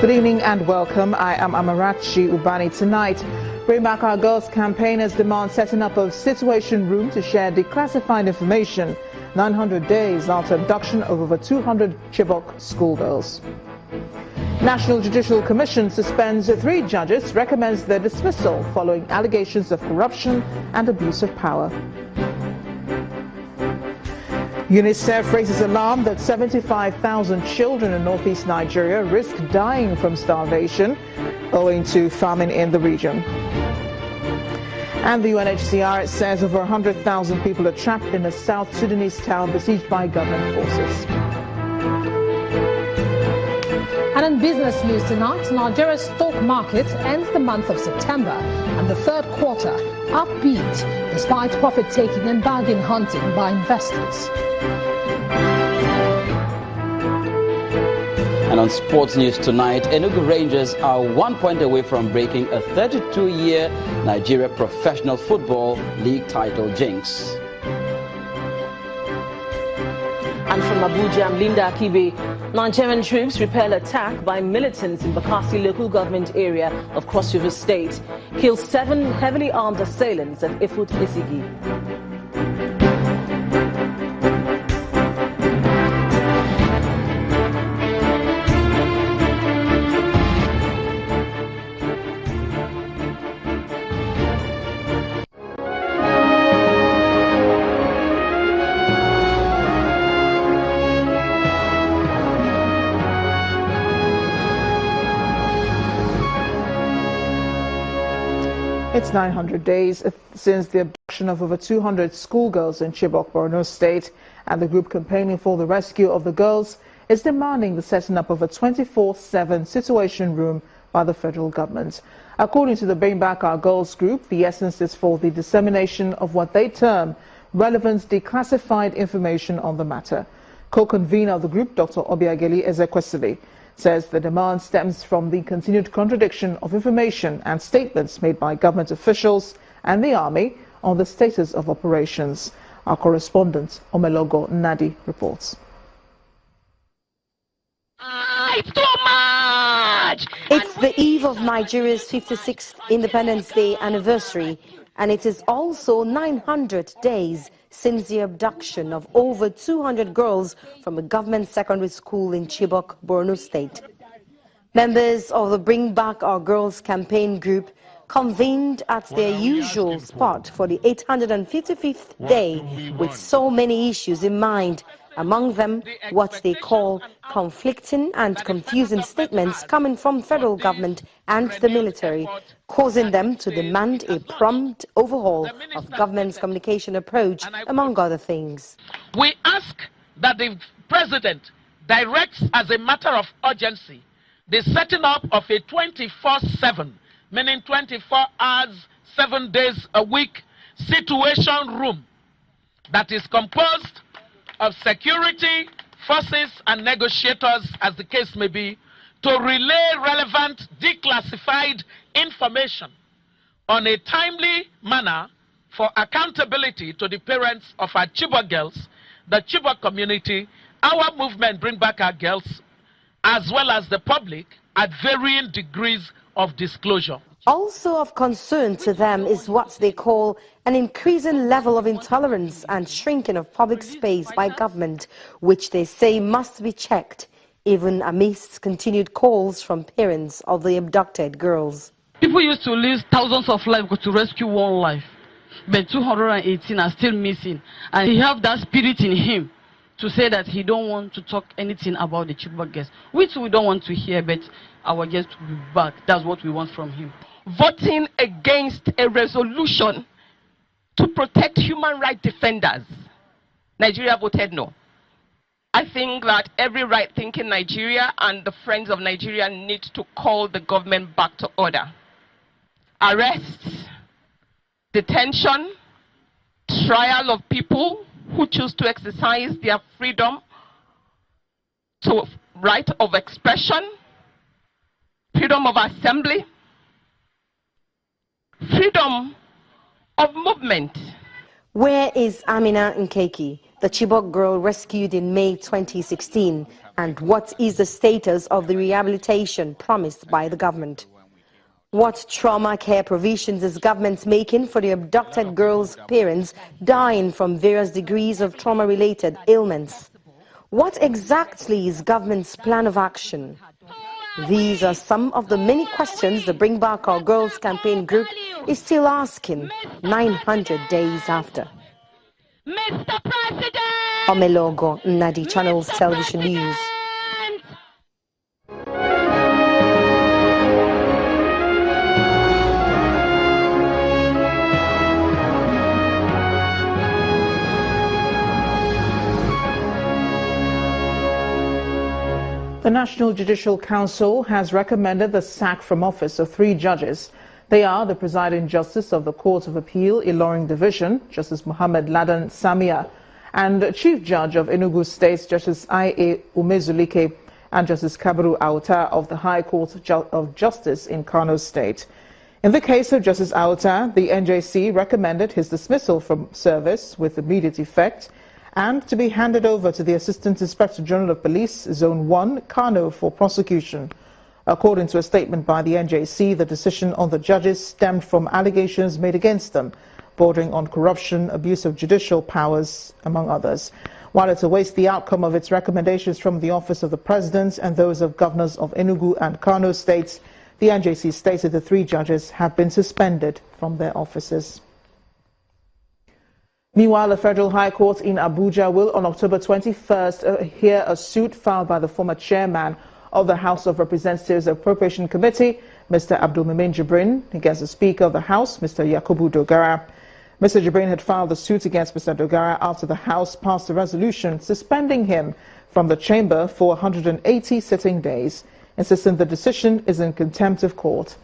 Good evening and welcome. I am Amarachi Ubani. Tonight, Bring Back Our Girls campaigners demand setting up a situation room to share declassified information 900 days after abduction of over 200 Chibok schoolgirls. National Judicial Commission suspends 3 judges, recommends their dismissal following allegations of corruption and abuse of power. UNICEF raises alarm that 75,000 children in northeast Nigeria risk dying from starvation owing to famine in the region. And the UNHCR says over 100,000 people are trapped in a South Sudanese town besieged by government forces. And in business news tonight, Nigeria's stock market ends the month of September and the third quarter upbeat despite profit-taking and bargain hunting by investors. And on sports news tonight, Enugu Rangers are 1 point away from breaking a 32-year Nigeria Professional Football League title jinx. And from Abuja, I'm Linda Akibe. Nigerian troops repel attack by militants in Bakassi local government area of Cross River State. Kill 7 heavily armed assailants at Ifut Isigi. It's 900 days since the abduction of over 200 schoolgirls in Chibok, Borno State, and the group campaigning for the rescue of the girls is demanding the setting up of a 24/7 situation room by the federal government. According to the Bring Back Our Girls group, the essence is for the dissemination of what they term relevant declassified information on the matter. Co-convener of the group, Dr. Obiageli Ezekwesili, says the demand stems from the continued contradiction of information and statements made by government officials and the army on the status of operations. Our correspondent, Omelogo Nadi, reports. It's too much! It's the eve of Nigeria's 56th Independence Day anniversary, and it is also 900 days since the abduction of over 200 girls from a government secondary school in Chibok, Borno State. Members of the Bring Back Our Girls campaign group convened at their usual spot for the 855th day with so many issues in mind, among them what they call conflicting and confusing statements coming from federal government and the military, causing them to demand a prompt overhaul of government's communication approach, among other things. We ask that the president directs as a matter of urgency the setting up of a 24/7, meaning 24 hours, 7 days a week, situation room that is composed of security forces and negotiators, as the case may be, to relay relevant declassified information on a timely manner for accountability to the parents of our Chibok girls, the Chibok community, our movement Bring Back Our Girls, as well as the public at varying degrees of disclosure. Also of concern to them is what they call an increasing level of intolerance and shrinking of public space by government, which they say must be checked, even amidst continued calls from parents of the abducted girls. People used to lose thousands of lives to rescue one life, but 218 are still missing, and he have that spirit in him to say that he don't want to talk anything about the Chibok girls, which we don't want to hear, but our girls to be back. That's what we want from him. Voting against a resolution to protect human rights defenders. Nigeria voted no. I think that every right-thinking Nigeria and the Friends of Nigeria need to call the government back to order. Arrests, detention, trial of people who choose to exercise their freedom to right of expression, freedom of assembly, freedom of movement. Where is Amina Nkeki, the Chibok girl rescued in May 2016 And what is the status of the rehabilitation promised by the government? What trauma care provisions is government making for the abducted girls' parents dying from various degrees of trauma-related ailments? What exactly is government's plan of action? These are some of the many questions the Bring Back Our Girls campaign group is still asking 900 days after. Mr. President! Omelogo, Nadi Channels Television News. The National Judicial Council has recommended the sack from office of 3 judges. They are the presiding justice of the Court of Appeal, Ilorin Division, Justice Muhammad Ladan Samia, and Chief Judge of Enugu State, Justice I.A. Umezulike, and Justice Kabiru Auta of the High Court of Justice in Kano State. In the case of Justice Auta, the NJC recommended his dismissal from service with immediate effect and to be handed over to the Assistant Inspector General of Police, Zone 1, Kano, for prosecution. According to a statement by the NJC, the decision on the judges stemmed from allegations made against them, bordering on corruption, abuse of judicial powers, among others. While it awaits the outcome of its recommendations from the Office of the President and those of Governors of Enugu and Kano states, the NJC stated the 3 judges have been suspended from their offices. Meanwhile, the Federal High Court in Abuja will on October 21st hear a suit filed by the former chairman of the House of Representatives Appropriation Committee, Mr. Abdulmumin Jibrin, against the Speaker of the House, Mr. Yakubu Dogara. Mr. Jibrin had filed the suit against Mr. Dogara after the House passed a resolution suspending him from the chamber for 180 sitting days, insisting the decision is in contempt of court.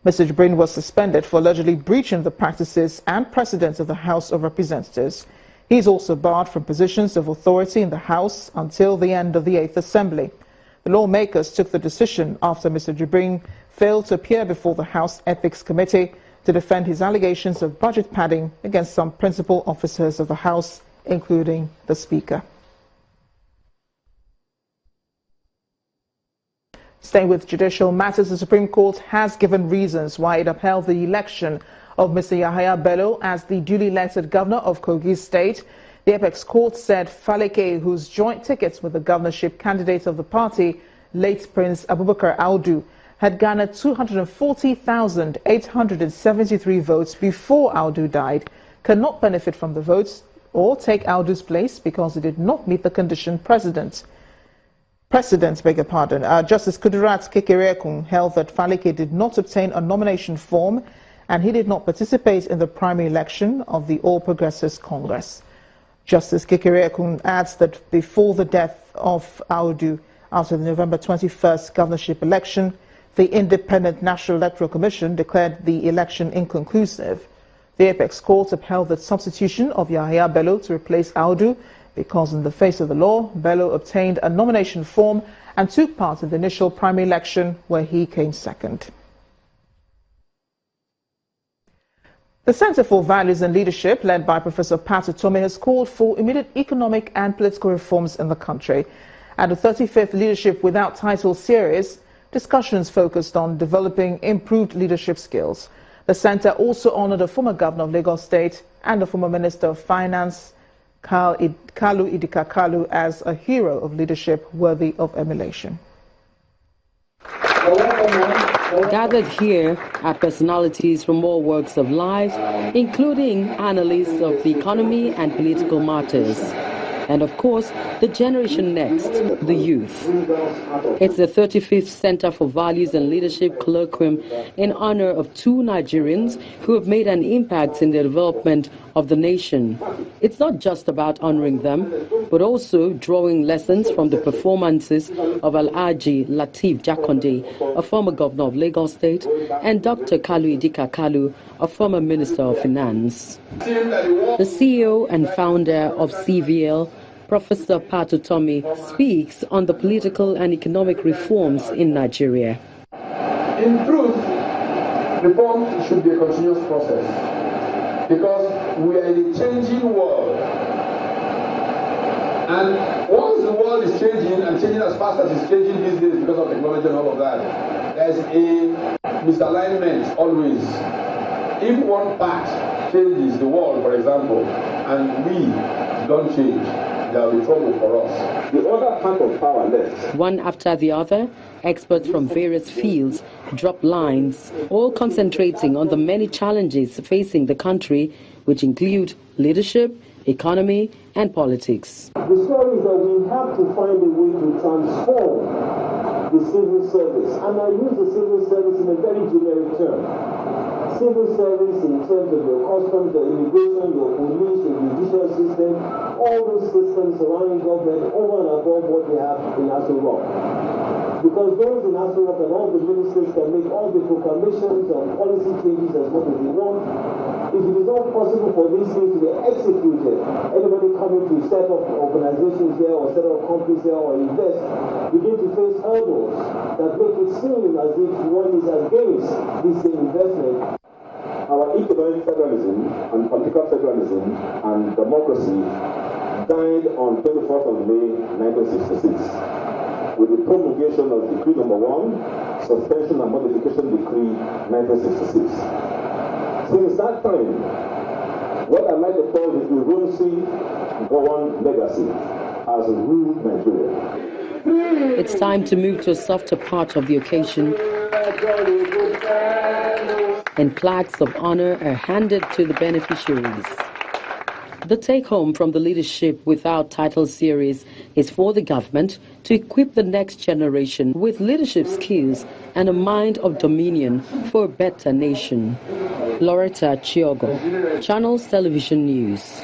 Mr. Jibrin was suspended for allegedly breaching the practices and precedents of the House of Representatives. He is also barred from positions of authority in the House until the end of the 8th Assembly. The lawmakers took the decision after Mr. Jibrin failed to appear before the House Ethics Committee to defend his allegations of budget padding against some principal officers of the House, including the Speaker. Staying with judicial matters, the Supreme Court has given reasons why it upheld the election of Mr. Yahaya Bello as the duly elected governor of Kogi State. The Apex Court said Faleke, whose joint tickets with the governorship candidate of the party, late Prince Abubakar Audu, had garnered 240,873 votes before Audu died, cannot benefit from the votes or take Audu's place because he did not meet the condition precedent. Justice Kudirat Kekerekun held that Faleke did not obtain a nomination form and he did not participate in the primary election of the All Progressives Congress. Justice Kekerekun adds that before the death of Audu, after the November 21st governorship election, the Independent National Electoral Commission declared the election inconclusive. The Apex Court upheld the substitution of Yahaya Bello to replace Audu because in the face of the law, Bello obtained a nomination form and took part in the initial primary election where he came second. The Center for Values and Leadership, led by Professor Patu Tome, has called for immediate economic and political reforms in the country. At the 35th Leadership Without Title series, discussions focused on developing improved leadership skills. The center also honored a former governor of Lagos State and a former Minister of Finance, Kalu Idika Kalu, as a hero of leadership worthy of emulation. Gathered here are personalities from all walks of life, including analysts of the economy and political matters. And of course, the generation next, the youth. It's the 35th Center for Values and Leadership colloquium in honor of 2 Nigerians who have made an impact in the development of the nation. It's not just about honoring them, but also drawing lessons from the performances of Alhaji Lateef Jakonde, a former governor of Lagos State, and Dr. Kalu Idika Kalu, a former Minister of Finance. The CEO and founder of CVL, Professor Patu Tome, speaks on the political and economic reforms in Nigeria. In truth, reform should be a continuous process because we are in a changing world. And once the world is changing and changing as fast as it's changing these days because of technology and all of that, there's a misalignment always. If one part changes, the world, for example, and we don't change, there will be trouble for us. The other part of power left. One after the other, experts from various fields drop lines, all concentrating on the many challenges facing the country, which include leadership, economy, and politics. The story is that we have to find a way to transform the civil service. And I use the civil service in a very generic term. Civil service in terms of your customs, your immigration, your police, your judicial system, all those systems surrounding government over and above what we have in Aso Rock. Because those in Aso Rock and all the ministers can make all the proclamations and policy changes as much as they want. If it is not possible for these things to be executed, anybody coming to set up organizations here or set up companies here or invest begin to face hurdles that make it seem as if one is against this same investment. Our economic federalism and political federalism and democracy died on 24th of May 1966 with the promulgation of Decree No. 1, Suspension and Modification Decree 1966. Since that time, what I like to call the Irunsi Gowon legacy has ruled Nigeria. It's time to move to a softer part of the occasion, and plaques of honor are handed to the beneficiaries. The take-home from the Leadership Without Title series is for the government to equip the next generation with leadership skills and a mind of dominion for a better nation. Loretta Chiogo, Channels Television News.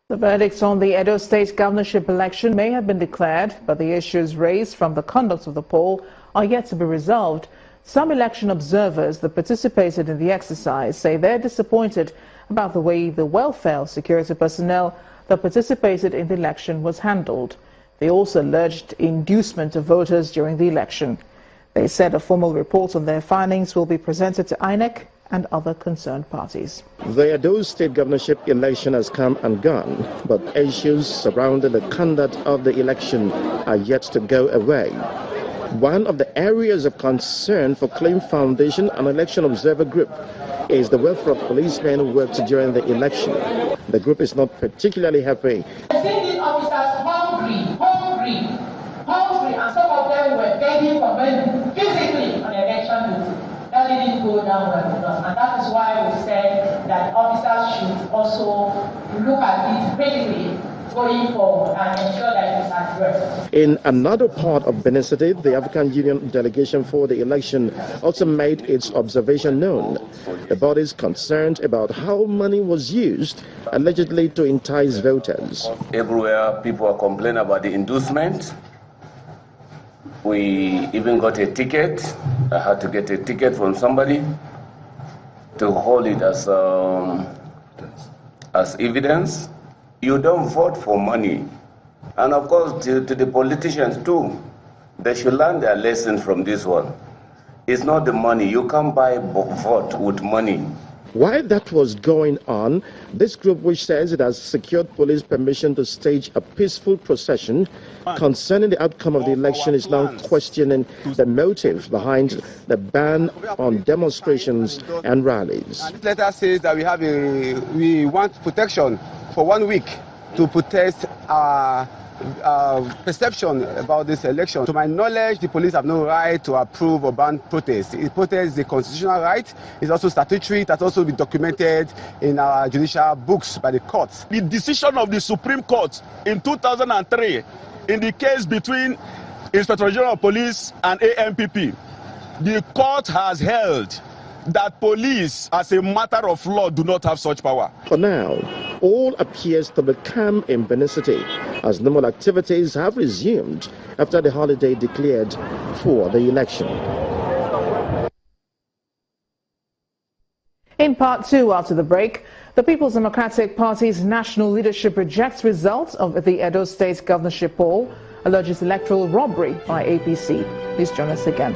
The verdicts on the Edo State governorship election may have been declared, but the issues raised from the conduct of the poll are yet to be resolved. Some election observers that participated in the exercise say they're disappointed about the way the welfare of security personnel that participated in the election was handled. They also alleged inducement of voters during the election. They said a formal report on their findings will be presented to INEC and other concerned parties. The Edo State governorship election has come and gone, but issues surrounding the conduct of the election are yet to go away. One of the areas of concern for Claim Foundation, an election observer group, is the welfare of policemen who worked during the election. The group is not particularly happy. I see these officers hungry, and some of them were begging for money physically on election duty. That didn't go down well with us, and that is why we said that officers should also look at it critically going forward and ensure that it is addressed. In another part of Benin City, the African Union delegation for the election also made its observation known. The body is concerned about how money was used, allegedly to entice voters. Everywhere people are complaining about the inducement. We even got a ticket. I had to get a ticket from somebody to hold it as evidence. You don't vote for money. And of course, to the politicians too, they should learn their lesson from this one. It's not the money. You can't buy vote with money. While that was going on, this group, which says it has secured police permission to stage a peaceful procession concerning the outcome of the election, is now questioning the motive behind the ban on demonstrations and rallies. This letter says that we want protection for 1 week to protest our perception about this election. To my knowledge, the police have no right to approve or ban protests. Protest is a constitutional right. It's also statutory. It has also been documented in our judicial books by the courts. The decision of the Supreme Court in 2003 in the case between Inspector General of Police and AMPP, the court has held that police, as a matter of law, do not have such power. For now, all appears to be calm in Benin City as normal activities have resumed after the holiday declared for the election. In part two, after the break, the People's Democratic Party's national leadership rejects results of the Edo State governorship poll, alleges electoral robbery by APC. Please join us again.